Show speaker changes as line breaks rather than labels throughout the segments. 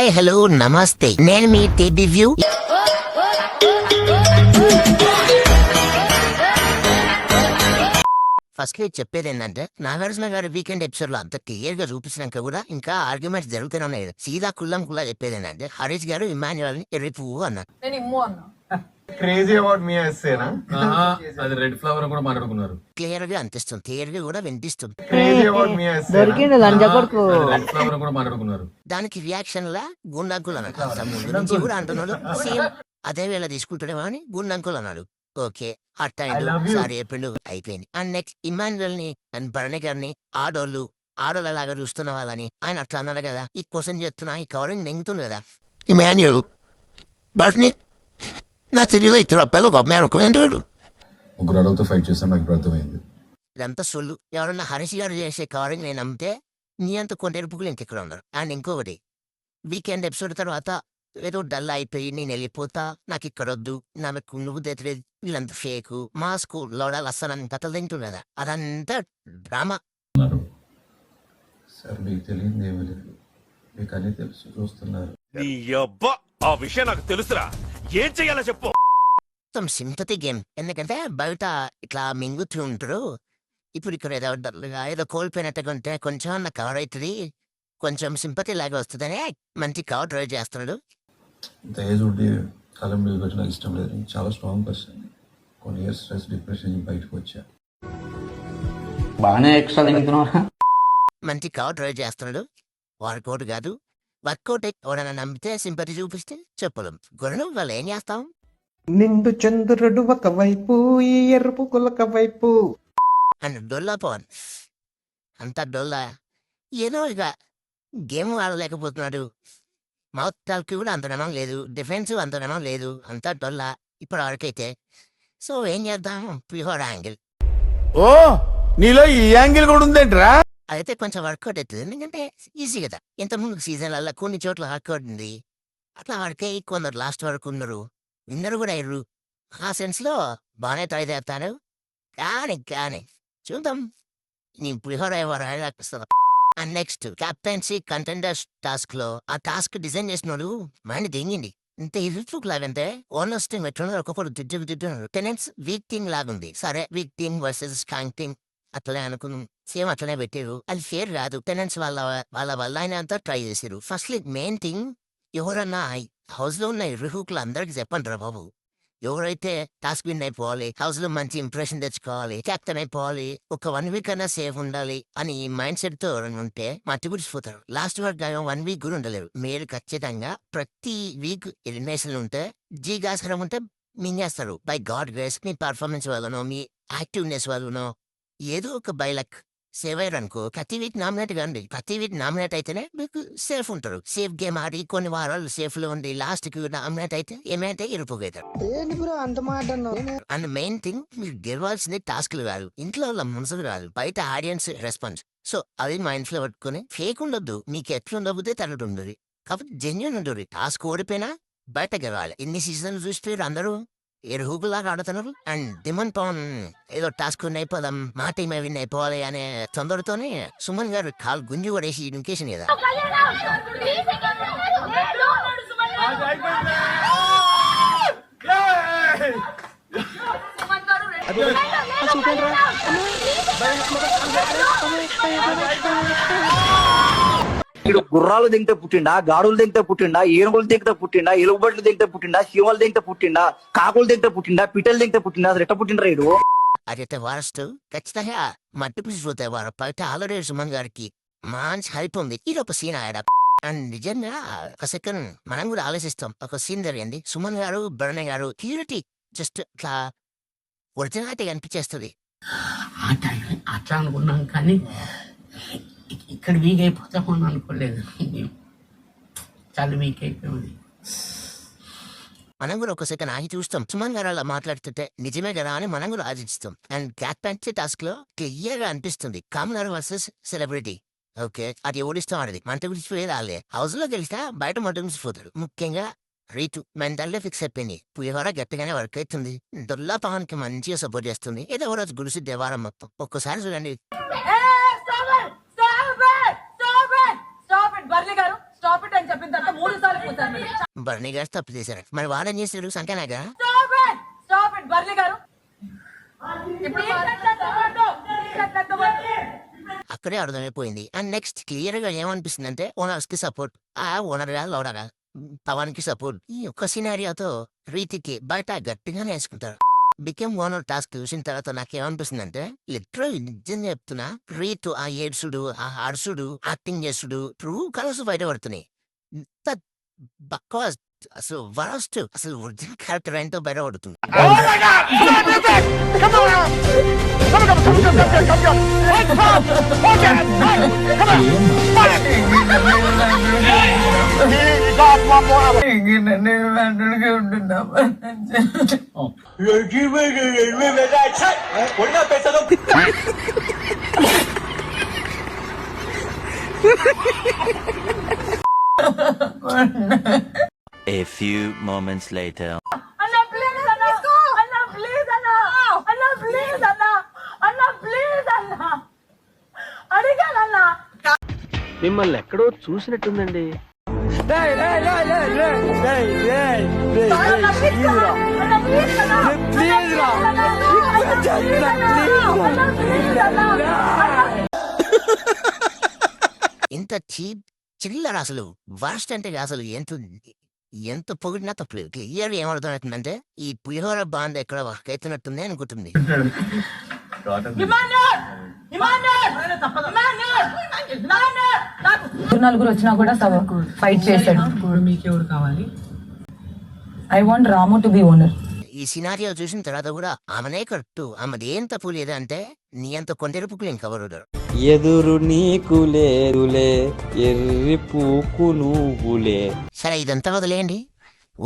Hi hello నమస్తే, నేను మీ TB view. First చెప్పేది ఏంటంటే, నాగార్జున గారి వీకెండ్ ఎపిసోడ్ లో అంత క్లియర్ గా చూపించినాక కూడా ఇంకా ఆర్గ్యుమెంట్స్ జరుగుతూనే ఉన్నాయి. సీదా కుల్లం కుల్లా చెప్పేది ఏంటంటే, హరీష్ గారు ఇమాన్యువల్ ని ఎర్రి పువ్వు అన్నారు.
నేను ఇమ్ము అన్నా.
క్రేజీ అబౌట్ మీ ఎస్సేనా?
అది రెడ్ ఫ్లవర్ కూడా మాట్లాడుకున్నారు.
క్లియర్ గా అనిపిస్తుంది, క్లియర్ గా కూడా వినిపిస్తుంది.
క్రేజీ అబౌట్ మీ ఎస్సేనా?
దొరికింది లంజ కొడుకు.
రెడ్ ఫ్లవర్ కూడా మాట్లాడుకున్నారు.
దానికి రియాక్షన్ లా గుండంకుల్ అన్నాడు. ముందు నుంచి కూడా అంటున్నాడు సేమ్ అదే వేళ తీసుకుంటాడేమో అని గుండంకుల్ అన్నాడు. ఓకే హట్ అయిండు, సారీ చెప్పిండు, అయిపోయింది. అండ్ నెక్స్ట్ ఇమాన్యువల్ ని అండ్ భరణి గారిని ఆడోళ్ళలాగా చూస్తున్న వాళ్ళని ఆయన అట్లా అన్నాడు కదా. ఈ క్వశ్చన్ చేస్తున్నా, ఈ కవరింగ్ నెంగుతుంది కదా. ఇమాన్యువల్ భరణి నా తెలియదు ఇతర పిల్లలు మేరకు
ముగ్గురు అడవులతో ఫైట్ చేస్తాం, నాకు ఇప్పుడు అర్థమైంది.
ఇదంతా సొల్లు. ఎవరన్నా హరీష్ గారు చేసే కవరింగ్ నేను నమ్మితే నీ అంత కొండెరుపుకులు ఇంకెక్కడ ఉన్నారు. అండ్ ఇంకొకటి, వీకెండ్ ఎపిసోడ్ తర్వాత ఏదో డల్ అయిపోయి నేను వెళ్ళిపోతా, నాకు ఇక్కడ వద్దు, నాకు నువ్వు తెచ్చలేదు, వీళ్ళంతా ఫేక్, మా స్కూల్లో వస్తానని కథలు తింటున్నదా. అదంతా డ్రామా.
సార్ మీకు తెలియదు ఏమీ లేదు, మీకు అన్ని తెలుసు, చూస్తున్నారు.
ఆ విషయం నాకు తెలుసురా, ఏం చెయ్యాలో చెప్పు.
మొత్తం సింపతి గేమ్. ఎందుకంటే బయట ఇట్లా మింగుతూ ఉంటారు, ఇప్పుడు ఇక్కడ ఏదో డల్గా ఏదో కోల్పోయినట్టుగా ఉంటే కొంచెం నాకు కవర్ అవుతుంది, కొంచెం సింపతి లాగా వస్తుందని మంచి కవర్ ట్రై చేస్తున్నాడు.
ఇంత ఏజ్ ఉండి కాలం మీద పెట్టిన నాకు ఇష్టం లేదు. నేను చాలా స్ట్రాంగ్ పర్సన్. కొన్ని ఇయర్స్ స్ట్రెస్ డిప్రెషన్ నుంచి బయటకు వచ్చా.
బాగానే ఎక్స్ట్రా తింటున్నావా?
మంచి కవర్ ట్రై చేస్తున్నాడు. వర్కౌట్ కాదు, వర్కౌట్ ఎవరైనా నమ్మితే సింపతి చూపిస్తే చెప్పలేం. గురణం వాళ్ళు ఏం చేస్తాం.
నిండు చంద్రుడు ఒకవైపు, ఈ ఎరుపు కులక వైపు.
అండ్ డొల్లా పవన్ అంతా డొల్లా, ఏదో ఇక గేమ్ ఆడలేకపోతున్నాడు. మౌత్ టాల్కి కూడా అంత నమ్మం లేదు, డిఫెన్స్ అంత నమ్మం లేదు, అంతా డొల్లా ఇప్పుడు వరకైతే. సో ఏం చేద్దాం, ప్యూర్ యాంగిల్.
ఓ నీలో ఈ యాంగిల్ కూడా ఉందేంట్రా?
అయితే కొంచెం వర్కౌట్ అవుతుంది, ఎందుకంటే ఈజీ కదా. ఇంతకుముందు సీజన్లలో కొన్ని చోట్ల వర్కౌట్ ఉంది, అట్లా వరకే కొందరు లాస్ట్ వరకు ఉన్నారు, విన్నరు కూడా అయ్యారు. ఆ సెన్స్లో బాగానే ట్రై చేస్తాను. కానీ చూద్దాం, నీ పులిహోర ఎవరు అనిపిస్తుంది. And next captaincy contenders task లో ఆ టాస్క్ డిజైన్ చేసినోడు మైండ్ దింగింది. ఇంత ఇరుచుకు లాగంటే ఓనర్స్ టీమ్ ఎట్లున్నారు, ఒక్కొక్కరు తిట్టున్నారు. టెనెంట్స్ వీక్ టీమ్ లాగుంది. సరే week team versus strong team అట్లనే అనుకున్నాం, సేమ్ అట్లనే పెట్టారు. అది ఫేర్ కాదు. టెనెంట్స్ వాళ్ళ వల్ల ఆయన అంతా ట్రై చేశారు. ఫస్ట్లీ మెయిన్ థింగ్, ఎవరన్నా హౌస్ లో ఉన్న ఇరుహుకులు అందరికి చెప్పండి రా బాబు, ఎవరైతే టాస్క్ విన్ అయిపోవాలి, హౌస్ లో మంచి ఇంప్రెషన్ తెచ్చుకోవాలి, కెప్టెన్ అయిపోవాలి, ఒక 1 వీక్ అన్నా సేఫ్ ఉండాలి అని ఈ మైండ్ సెట్ తో ఉంటే మట్టి గుడిచిపోతారు. లాస్ట్ వరకు 1 వీక్ కూడా ఉండలేరు. మీరు ఖచ్చితంగా ప్రతి వీక్ ఎలిమినేషన్ ఉంటే జీగాసరం ఉంటే మింగేస్తారు. బై గాడ్ గ్రేస్ మీ పర్ఫార్మెన్స్ వల్లనో మీ యాక్టివ్నెస్ వల్లనో ఏదో ఒక బైలక్ సేవ్ అయ్యారు అనుకో. ప్రతి వీక్ నామినేట్ కాండి, ప్రతి వీక్ నామినేట్ అయితేనే మీకు సేఫ్ ఉంటారు. సేఫ్ గేమ్ ఆడి కొన్ని వారాలు సేఫ్ లో ఉండి లాస్ట్ కి నామినేట్ అయితే ఏమైతే ఇరుపుగైతారు. అండ్ మెయిన్ థింగ్, మీరు గెలవాల్సింది టాస్క్లు కాదు, ఇంట్లో వాళ్ళ మనసులు కాదు, బయట ఆడియన్స్ రెస్పాన్స్. సో అది మైండ్ లో పట్టుకుని ఫేక్ ఉండొద్దు. మీకు ఎట్లుండబోతే తరగతి ఉండదు, కాబట్టి జెన్యున్ ఉండదు. టాస్క్ ఓడిపోయినా బయట గెలవాలి. ఇన్ని సీజన్లు చూసిపోయారు అందరూ ఎరుహుగులాగా ఆడుతున్నారు. అండ్ డిమన్ పవన్ ఏదో టాస్క్ విన్ అయిపోదాం, మా టీమే విన్ అయిపోవాలి అనే తొందరతోనే సుమన్ గారు కాలు గుంజి పడేసి ఇన్కేషన్ కదా.
ఇడు గుర్రాలు దింగితే పుట్టిండా, గాడులు దింగితే పుట్టిండా, ఏనుగులు దింగితే పుట్టిండా, ఎలుగుబట్లు దింగితే పుట్టిండా, శివలు దింగితే పుట్టిండా, కాకులు దింగితే పుట్టిండా, పిట్టలు దింగితే పుట్టిండా, అసలు ఎట్ట పుట్టిండ్రా ఇడు?
అదైతే వారస్తూ ఖచ్చితంగా మట్టి పిసిపోతాయి వారు. బయట ఆల్రెడీ సుమన్ గారికి మంచి హైప్ ఉంది. ఇది ఒక సీన్ ఆడ. అండ్ నిజంగా ఒక సెకండ్ మనం కూడా ఆలోచిస్తాం, ఒక సీన్ జరిగింది. సుమన్ గారు భరణి గారు క్యూరిటీ జస్ట్ ఇట్లా ఒరిజినాలిటీ అనిపించేస్తుంది.
అట్లా అనుకున్నాం, కానీ ఇక్కడ వీక్ అయిపోతామని అనుకోలేదు. చాలా వీక్ అయిపోయింది.
మనం కూడా ఒక సెకండ్ ఆగి చూస్తాం, సుమన్ గారు అలా మాట్లాడుతుంటే నిజమే కదా అని మనం కూడా ఆలోచిస్తాం. అండ్ క్యాప్టెన్సీ టాస్క్ లో క్లియర్ గా అనిపిస్తుంది కామనర్ వర్సెస్ సెలబ్రిటీ. ఓకే, అది ఓడిస్తాం ఆడది మంట గురించి పోయేది. హౌస్ లో గెలిస్తే బయట మంట గురించిపోతాడు. ముఖ్యంగా రీతు మెంటల్లే ఫిక్స్ అయిపోయింది. పులిహోర గట్టిగానే వర్క్ అవుతుంది. దొల్లా పవన్ కి మంచిగా సపోర్ట్ చేస్తుంది. ఏదో రోజు గుడిసి దేవారం మొత్తం ఒక్కసారి చూడండి.
బర్లీ గారు స్టాప్ ఇట్ అని చెప్పిన తర్వాత 3
బర్నీ గారు తప్పు చేశారు. మరి వాడేం చేశారు? సంఖ్యనాగా
స్టాప్ ఇట్ బర్లీ గారు. ఇప్పుడు
అక్కడే అర్థమైపోయింది. అండ్ నెక్స్ట్ క్లియర్ గా ఏమనిపిస్తుంది అంటే ఓనర్స్ కి సపోర్ట్, ఆ ఓనర్ గా లోడగా పవన్ కి సపోర్ట్. ఈ ఒక్క సినారియాతో రీతికి బయట గట్టిగానే వేసుకుంటారు. బికెమ్ ఓనర్ టాస్క్ చూసిన తర్వాత నాకేమనిపిస్తుంది అంటే లిటరల్ నిజం చెప్తున్నా, రీతు ఆ ఏడ్సుడు, ఆ అరుసుడు, యాక్టింగ్ చేసుడు ట్రూ కలర్స్ బయటపడుతున్నాయి. ఇంత బక్వాస్ అసలు వరస్ట్, అసలు ఒరిజినల్ క్యారెక్టర్ ఏంటో బయటపడుతుంది.
A few moments later.
అన్న ప్లీజ్ అన్న, అన్న ప్లీజ్ అన్న, అన్న ప్లీజ్ అన్న, అన్న ప్లీజ్ అన్న, అడిగానన్నా.
మిమ్మల్ని ఎక్కడో చూసినట్టుందండి.
ఇంత చీప్ చిల్లర అసలు వర్స్ట్ అంటే అసలు ఎంత పొగిడినా తప్పలేదు. క్లియర్ ఏమర్థమవుతుందంటే ఈ పులిహోర బాండ్ ఎక్కడ వర్క్ అవుతున్నట్టుంది అనుకుంటుంది.
నలుగురు వచ్చినా కూడా ఫైట్ చేశాడు.
మీకెవరు కావాలి?
I want Ramu to be owner.
ఈ సినారియో చూసిన తర్వాత కూడా ఆమెనే కరెక్ట్, ఆమెది ఏం తప్పు లేదంటే నీ అంత కొంటెరుపుకులు ఇంకెవరు.
ఎదురు నీకు లేరులే ఎర్రి పూకు నువ్వులే.
సరే ఇదంతా వదిలేయండి.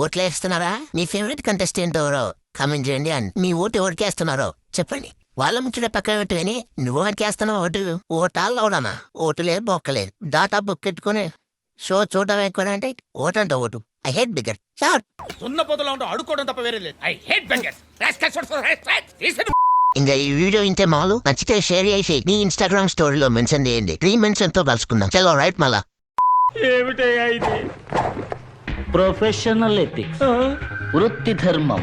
ఓట్లు వేస్తున్నారా? మీ ఫేవరెట్ కంటెస్టెంట్ ఎవరో కామెంట్ చేయండి. అని మీ ఓటు ఎవరికి వేస్తున్నారో చెప్పండి. వాళ్ళ ముచ్చట పక్కన పెట్టు కానీ నువ్వు ఎవరికి వేస్తున్నావు ఓటు? ఓటాల్లో ఓడనా? ఓటులేదు బొక్కలేదు, డాటా బుక్ పెట్టుకుని షో చూడడం ఎక్కువ అంటే ఓటంట ఓటు. I hate bigger.
సున్న పొదలో ఉంటూ అడుకోవడం తప్ప వేరే లేదు. I hate bangers.
ఇంకా ఈ వీడియో ఇంతే మాలు నచ్చితే షేర్ చేసి మీ ఇన్స్టాగ్రామ్ స్టోరీలో మెన్షన్ చేయండి. 3 మెన్షన్ తో కలుసుకుందాం. చలో రైట్ మళ్ళా.
ప్రొఫెషనల్ ఎథిక్స్, వృత్తి ధర్మం.